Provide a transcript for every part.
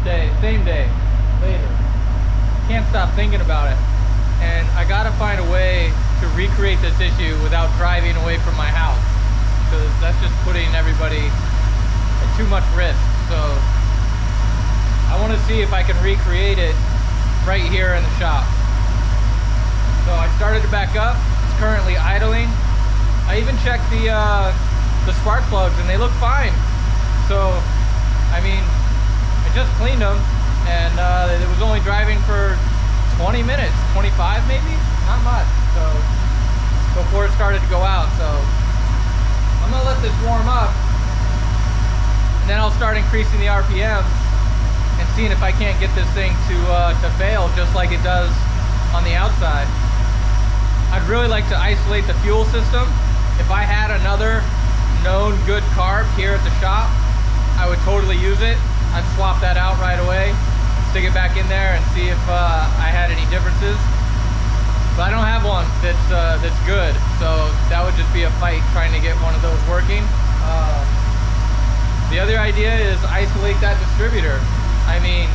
day, same day, later. Can't stop thinking about it. And I gotta find a way to recreate this issue without driving away from my house, because that's just putting everybody at too much risk. So I want to see if I can recreate it right here in the shop. So I started to back up. It's currently idling. I even checked the spark plugs and they look fine. So I mean, I just cleaned them, and it was only driving for 20 minutes, 25 maybe, not much. So before it started to go out. So I'm gonna let this warm up, and then I'll start increasing the RPM and seeing if I can't get this thing to fail just like it does on the outside. I'd really like to isolate the fuel system. If I had another known good carb here at the shop, I would totally use it. I'd swap that out right away, stick it back in there and see if I had any differences. But I don't have one that's good, so that would just be a fight trying to get one of those working. The other idea is isolate that distributor. I mean,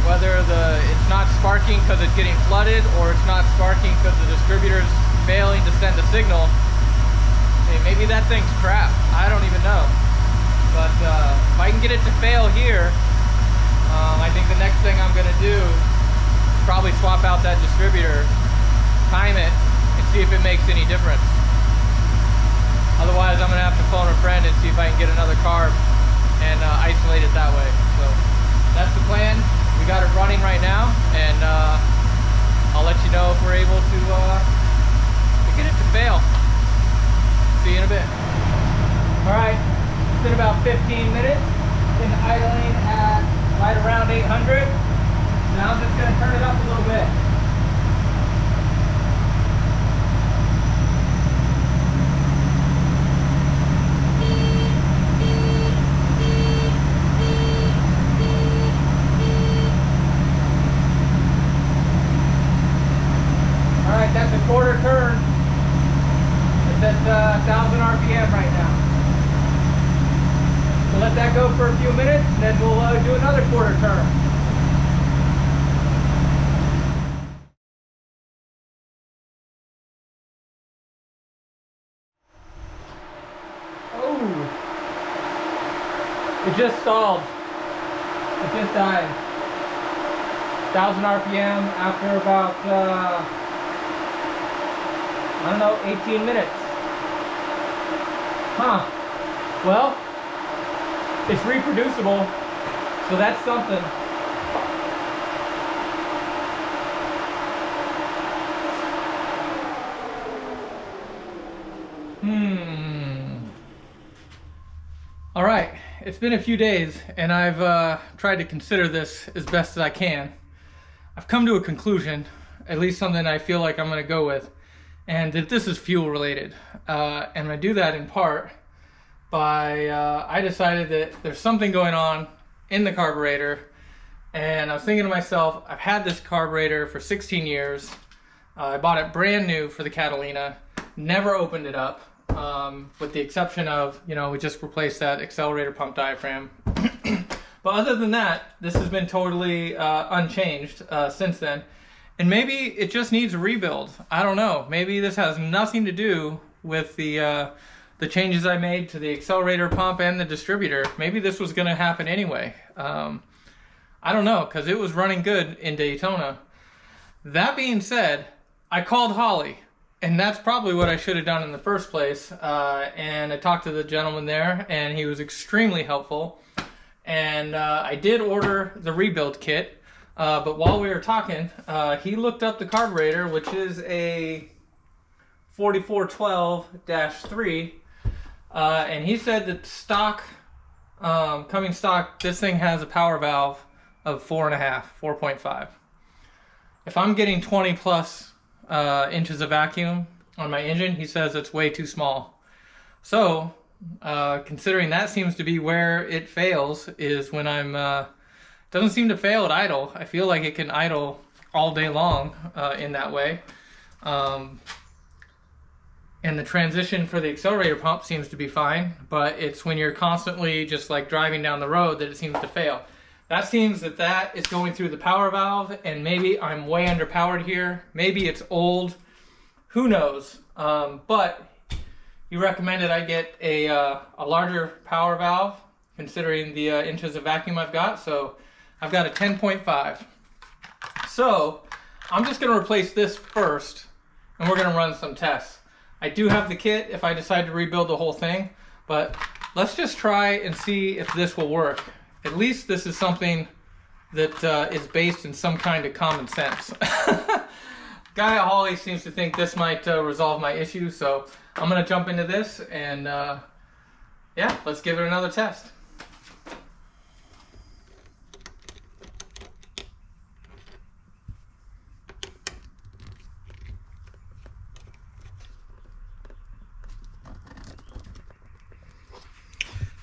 whether it's not sparking because it's getting flooded, or it's not sparking because the distributor's failing to send a signal. Hey, maybe that thing's crap. I don't even know. But if I can get it to fail here, I think the next thing I'm going to do is probably swap out that distributor, time it, and see if it makes any difference. Otherwise, I'm going to have to phone a friend and see if I can get another carb and isolate it that way. So that's the plan. We got it running right now, and I'll let you know if we're able to get it to fail. See you in a bit. All right. It's been about 15 minutes. Been idling at right around 800. Now I'm just going to turn it up a little bit. All right, that's a quarter turn. It's at 1,000 RPM right now. So let that go for a few minutes, and then we'll do another quarter turn. Oh, it just stalled. It just died. 1,000 RPM after about, I don't know, 18 minutes. Huh. Well, it's reproducible, so that's something. All right, it's been a few days, and I've tried to consider this as best as I can. I've come to a conclusion, at least something I feel like I'm going to go with, and that this is fuel related. And I do that in part by I decided that there's something going on in the carburetor, and I was thinking to myself, I've had this carburetor for 16 years. I bought it brand new for the Catalina, never opened it up, with the exception of, you know, we just replaced that accelerator pump diaphragm. But other than that, this has been totally unchanged since then. And maybe it just needs a rebuild. I don't know. Maybe this has nothing to do with the changes I made to the accelerator pump and the distributor. Maybe this was going to happen anyway. I don't know, because it was running good in Daytona. That being said, I called Holley, and that's probably what I should have done in the first place. And I talked to the gentleman there, and he was extremely helpful. And I did order the rebuild kit, but while we were talking, he looked up the carburetor, which is a 4412-3, and he said that stock, coming stock, this thing has a power valve of 4.5. If I'm getting 20 plus inches of vacuum on my engine, he says it's way too small. So considering that seems to be where it fails, is when I'm doesn't seem to fail at idle. I feel like it can idle all day long in that way. And the transition for the accelerator pump seems to be fine, but it's when you're constantly just like driving down the road that it seems to fail. That seems that is going through the power valve, and maybe I'm way underpowered here. Maybe it's old. Who knows? But you recommended I get a larger power valve, considering the inches of vacuum I've got. So I've got a 10.5. So I'm just going to replace this first, and we're going to run some tests. I do have the kit if I decide to rebuild the whole thing, but let's just try and see if this will work. At least this is something that is based in some kind of common sense. Guy at Holley seems to think this might resolve my issue, so I'm going to jump into this and yeah, let's give it another test.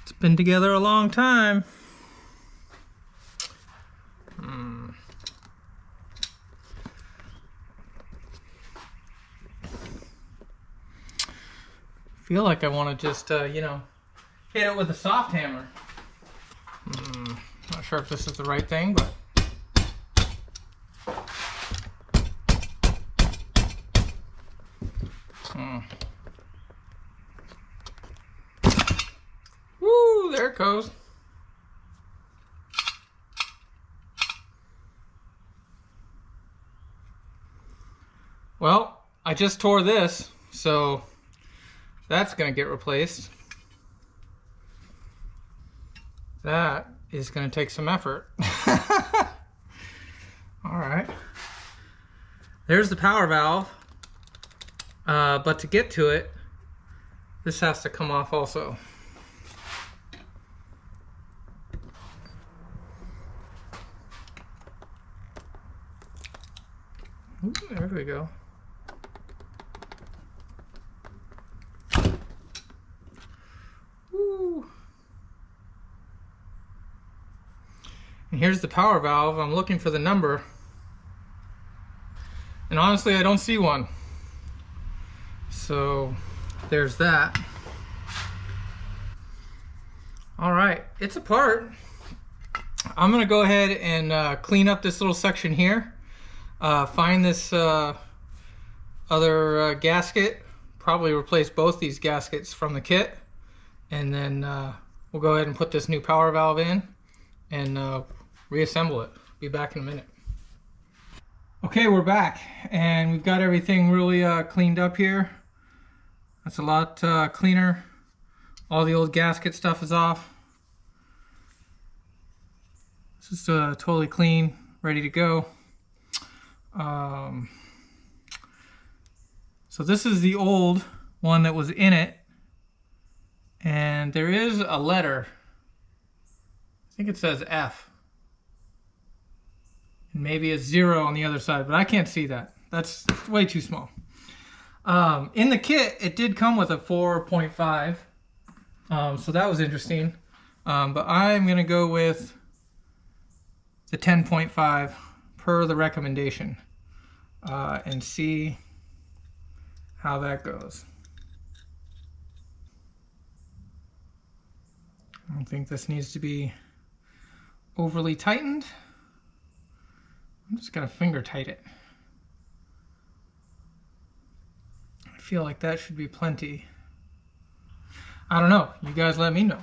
It's been together a long time. Feel like I want to just, you know, hit it with a soft hammer. Not sure if this is the right thing, but... Woo, there it goes. Well, I just tore this, so that's going to get replaced. That is going to take some effort. All right. There's the power valve. But to get to it, this has to come off also. Ooh, there we go. And here's the power valve. I'm looking for the number, and honestly I don't see one. So there's that. All right, it's apart. I'm gonna go ahead and clean up this little section here, find this other gasket, probably replace both these gaskets from the kit, and then we'll go ahead and put this new power valve in and reassemble it. Be back in a minute. Okay, we're back, and we've got everything really cleaned up here. That's a lot cleaner. All the old gasket stuff is off. This is totally clean, ready to go. So this is the old one that was in it, and there is a letter. I think it says F. And maybe a 0 on the other side, but I can't see that. That's way too small. In the kit, it did come with a 4.5, so that was interesting. But I'm going to go with the 10.5 per the recommendation and see how that goes. I don't think this needs to be overly tightened. I'm just going to finger tight it. I feel like that should be plenty. I don't know. You guys let me know.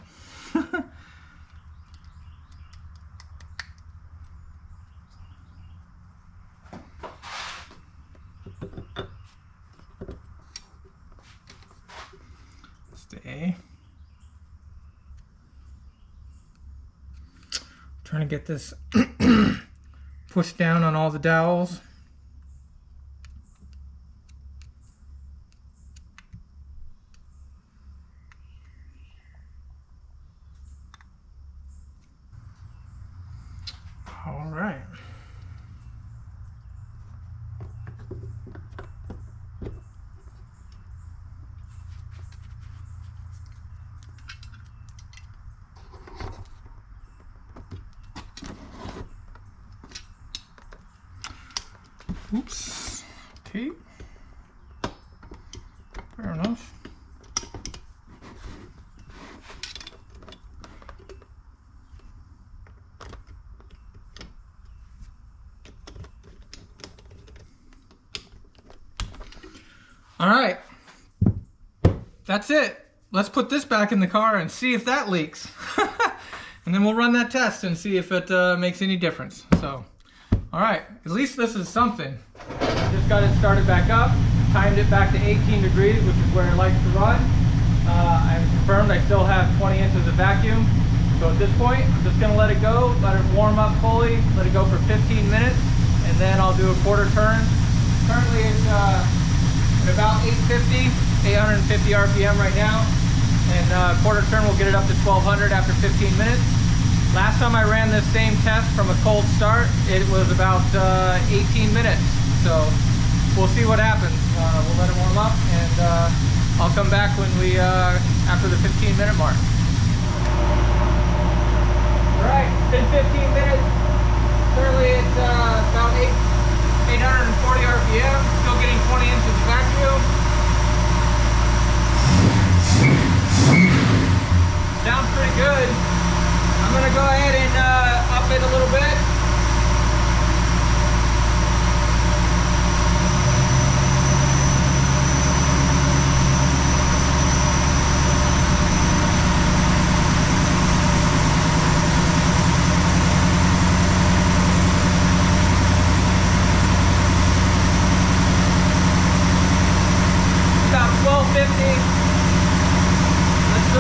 Stay. Trying to get this pushed down on all the dowels. All right. Oops. Tape. Fair enough. All right, that's it. Let's put this back in the car and see if that leaks. And then we'll run that test and see if it makes any difference. So, all right, at least this is something. Just got it started back up, timed it back to 18 degrees, which is where it likes to run. I'm confirmed I still have 20 inches of vacuum. So at this point, I'm just gonna let it go, let it warm up fully, let it go for 15 minutes, and then I'll do a quarter turn. Currently it's at about 850 RPM right now. And quarter turn will get it up to 1200 after 15 minutes. Last time I ran this same test from a cold start, it was about 18 minutes. So we'll see what happens. We'll let it warm up, and I'll come back when we after the 15-minute mark. All right, it's been 15 minutes. Currently it's about 840 RPM. Still getting 20 inches of vacuum. Sounds pretty good. I'm gonna go ahead and up it a little bit. About 1250. Let's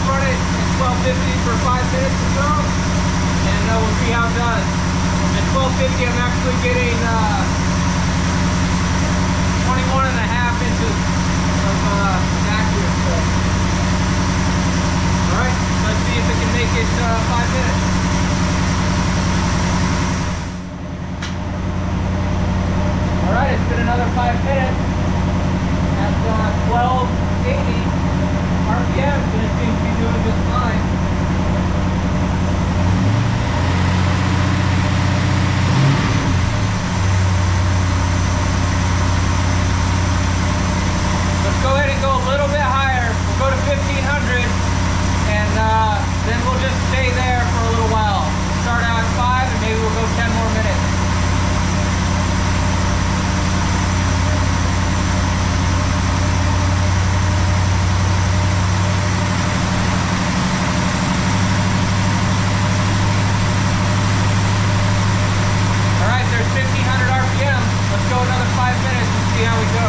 run it at 1250 for 5 minutes or so, and we'll see how it does. At 1250, I'm actually getting 21 and a half inches of vacuum. So. All right, let's see if it can make it 5 minutes. All right, it's been another 5 minutes at 1280. RPM, but it seems to be doing just fine. Let's go ahead and go a little bit higher. We'll go to 1500, and then we'll just stay there for a little while. Start out at 5, and maybe we'll go 10 more minutes. Another 5 minutes and see how we go.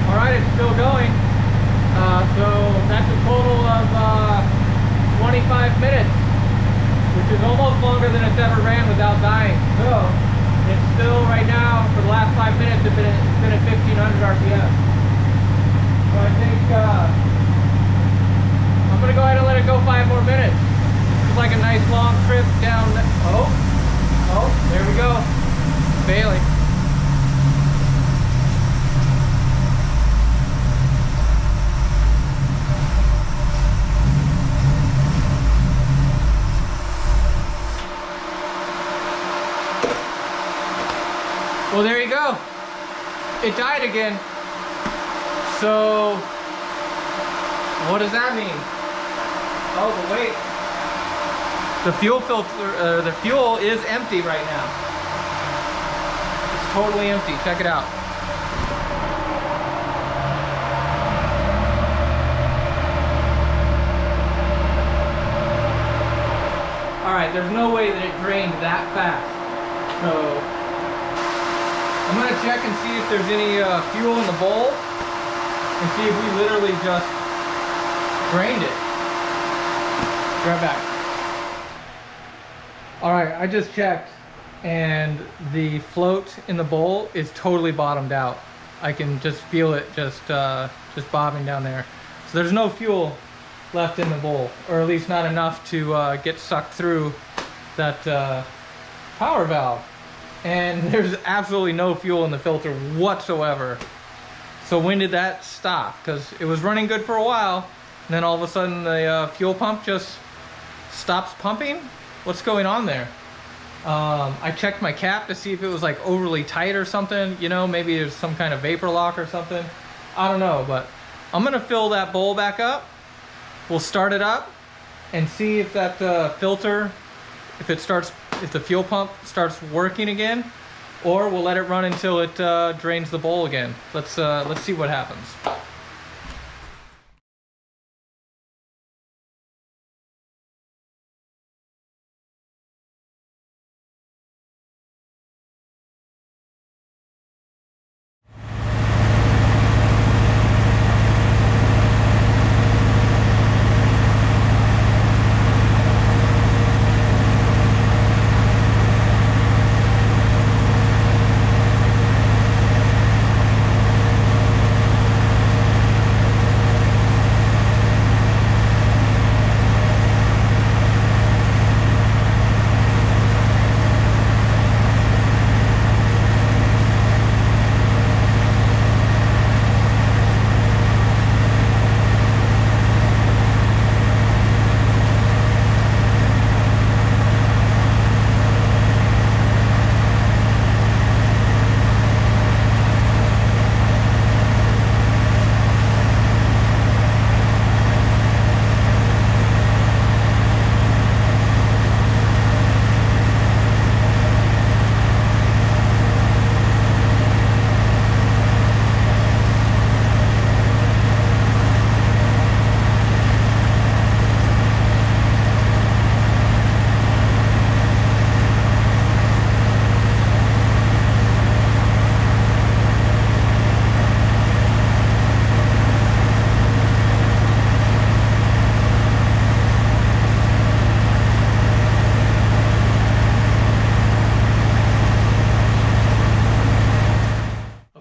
All right, it's still going. So that's a total of 25 minutes, which is almost longer than it's ever ran without dying. So it's still right now, for the last 5 minutes, it's been at 1500 RPM. So I think I'm gonna go ahead and let it go 5 more minutes. It's like a nice long trip down. Oh, there we go. Failing. Well, there you go. It died again. So, what does that mean? Oh, but wait. The fuel filter, the fuel is empty right now. It's totally empty. Check it out. All right, there's no way that it drained that fast. So, I'm gonna check and see if there's any fuel in the bowl, and see if we literally just drained it. Be right back. All right, I just checked, and the float in the bowl is totally bottomed out. I can just feel it just bobbing down there. So there's no fuel left in the bowl, or at least not enough to get sucked through that power valve. And there's absolutely no fuel in the filter whatsoever. So when did that stop? Because it was running good for a while, and then all of a sudden the fuel pump just stops pumping. What's going on there? I checked my cap to see if it was like overly tight or something, you know, maybe there's some kind of vapor lock or something. I don't know, but I'm gonna fill that bowl back up. We'll start it up and see if that filter, if the fuel pump starts working again, or we'll let it run until it drains the bowl again. Let's see what happens.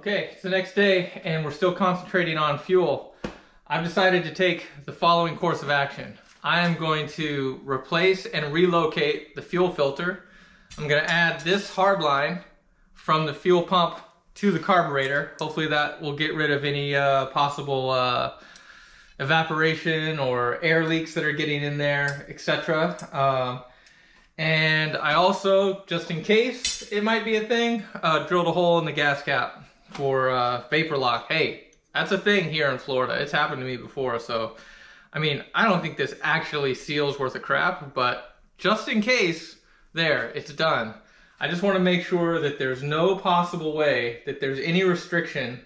Okay, it's the next day and we're still concentrating on fuel. I've decided to take the following course of action. I am going to replace and relocate the fuel filter. I'm going to add this hard line from the fuel pump to the carburetor. Hopefully that will get rid of any possible evaporation or air leaks that are getting in there, etc. And I also, just in case it might be a thing, drilled a hole in the gas cap for vapor lock. Hey, that's a thing here in Florida. It's happened to me before, so I mean, I don't think this actually seals worth of crap, but just in case, there, it's done. I just want to make sure that there's no possible way that there's any restriction,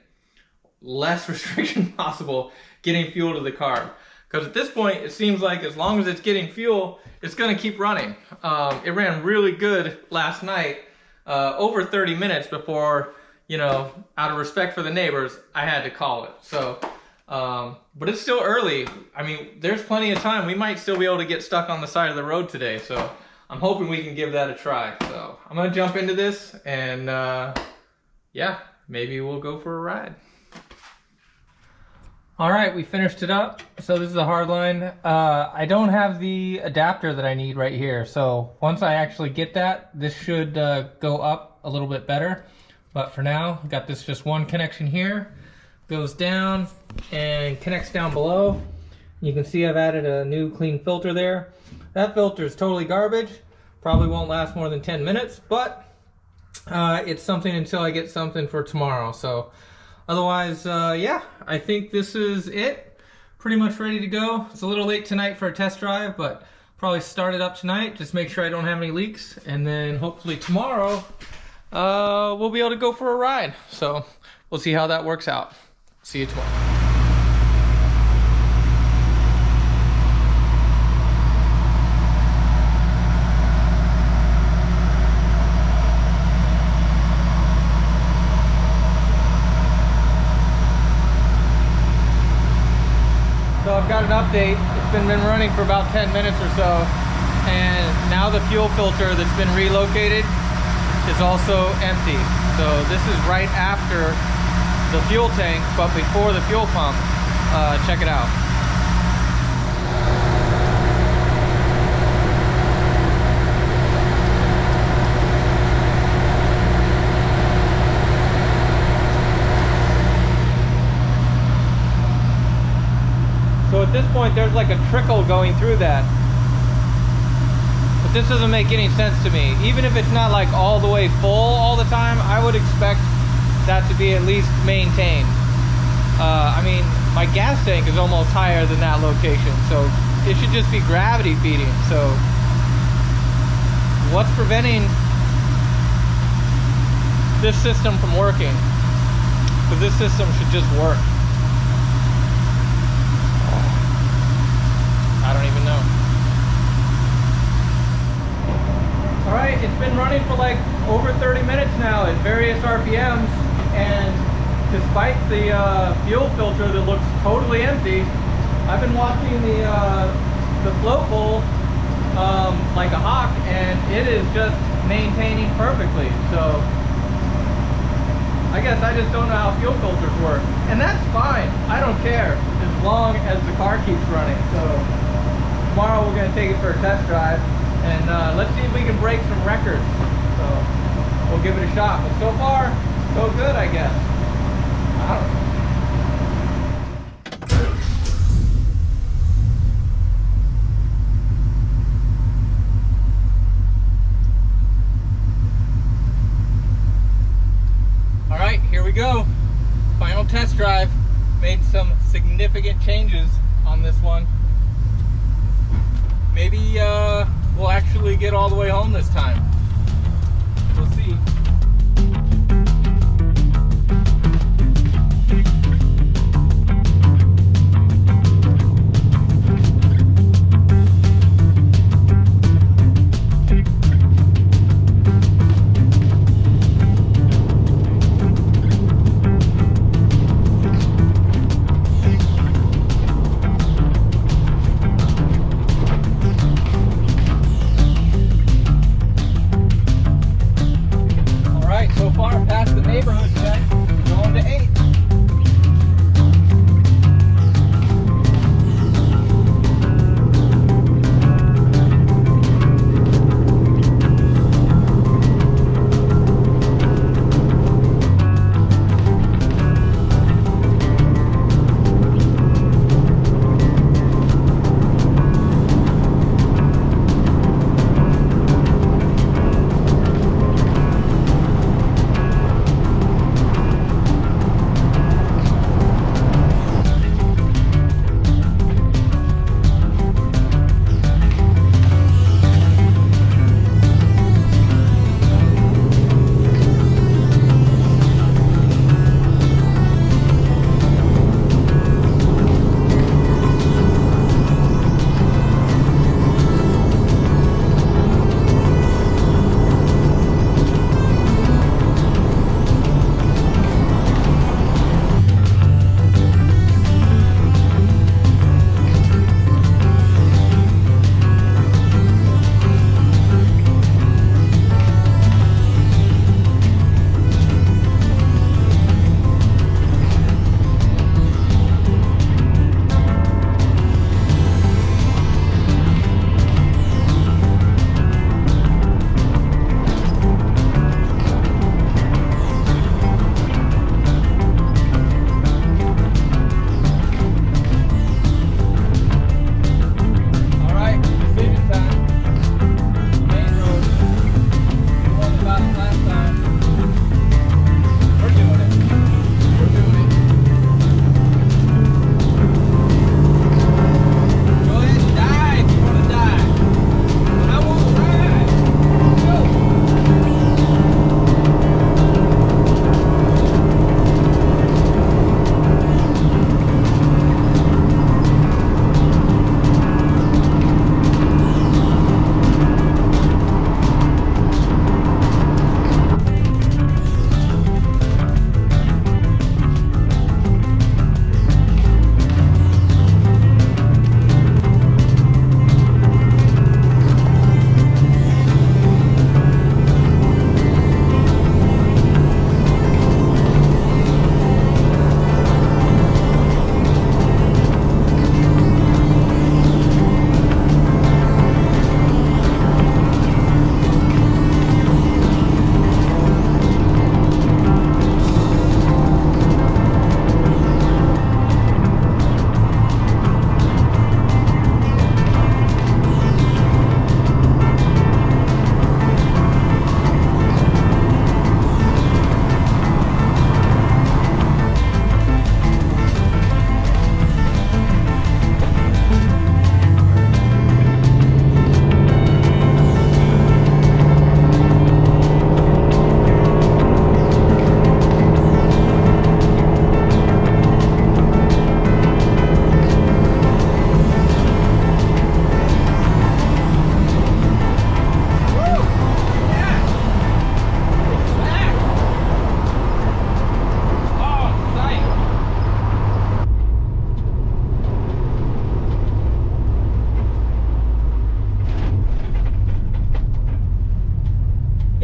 less restriction possible, getting fuel to the carb. Because at this point, it seems like as long as it's getting fuel, it's going to keep running. It ran really good last night, over 30 minutes before, you know, out of respect for the neighbors, I had to call it. So, but it's still early. I mean, there's plenty of time. We might still be able to get stuck on the side of the road today. So I'm hoping we can give that a try. So I'm going to jump into this and yeah, maybe we'll go for a ride. All right, we finished it up. So this is a hard line. I don't have the adapter that I need right here. So once I actually get that, this should go up a little bit better. But for now, got this just one connection here. Goes down and connects down below. You can see I've added a new clean filter there. That filter is totally garbage. Probably won't last more than 10 minutes, but it's something until I get something for tomorrow. So otherwise, yeah, I think this is it. Pretty much ready to go. It's a little late tonight for a test drive, but probably start it up tonight. Just make sure I don't have any leaks. And then hopefully tomorrow, we'll be able to go for a ride. So we'll see how that works out. See you tomorrow. So I've got an update. It's been running for about 10 minutes or so, and now the fuel filter that's been relocated is also empty. So this is right after the fuel tank, but before the fuel pump. Check it out. So at this point, there's like a trickle going through that. But this doesn't make any sense to me. Even if it's not like all the way full all the time, I would expect that to be at least maintained. I mean, my gas tank is almost higher than that location, so it should just be gravity feeding. So what's preventing this system from working? Because this system should just work. I don't even know. All right, it's been running for like over 30 minutes now at various RPMs, and despite the fuel filter that looks totally empty, I've been watching the float bowl like a hawk, and it is just maintaining perfectly. So I guess I just don't know how fuel filters work, and that's fine. I don't care as long as the car keeps running. So tomorrow we're going to take it for a test drive, and let's see if we can break some records. So we'll give it a shot. But so far, so good, I guess. I don't know. All right, here we go. Final test drive. Made some significant changes on this one. Maybe we'll actually get all the way home this time. We'll see.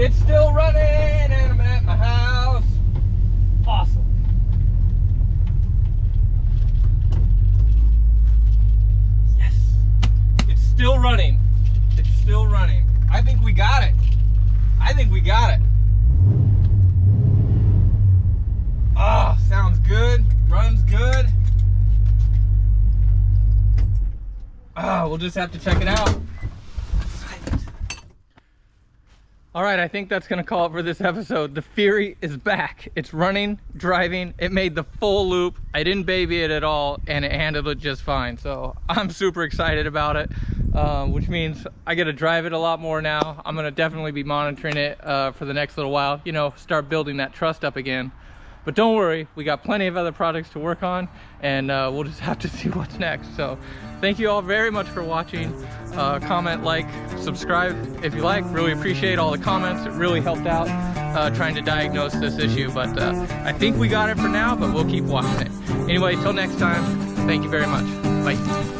It's still running and I'm at my house. Awesome. Yes. It's still running. It's still running. I think we got it. I think we got it. Ah, sounds good. Runs good. Ah, we'll just have to check it out. All right, I think that's gonna call it for this episode. The Fury is back. It's running, driving. It made the full loop. I didn't baby it at all, and it handled it just fine. So I'm super excited about it, which means I get to drive it a lot more now. I'm gonna definitely be monitoring it for the next little while. You know, start building that trust up again. But don't worry, we got plenty of other projects to work on, and we'll just have to see what's next. So thank you all very much for watching. Comment, like, subscribe if you like. Really appreciate all the comments. It really helped out trying to diagnose this issue. But I think we got it for now, but we'll keep watching it. Anyway, till next time, thank you very much. Bye.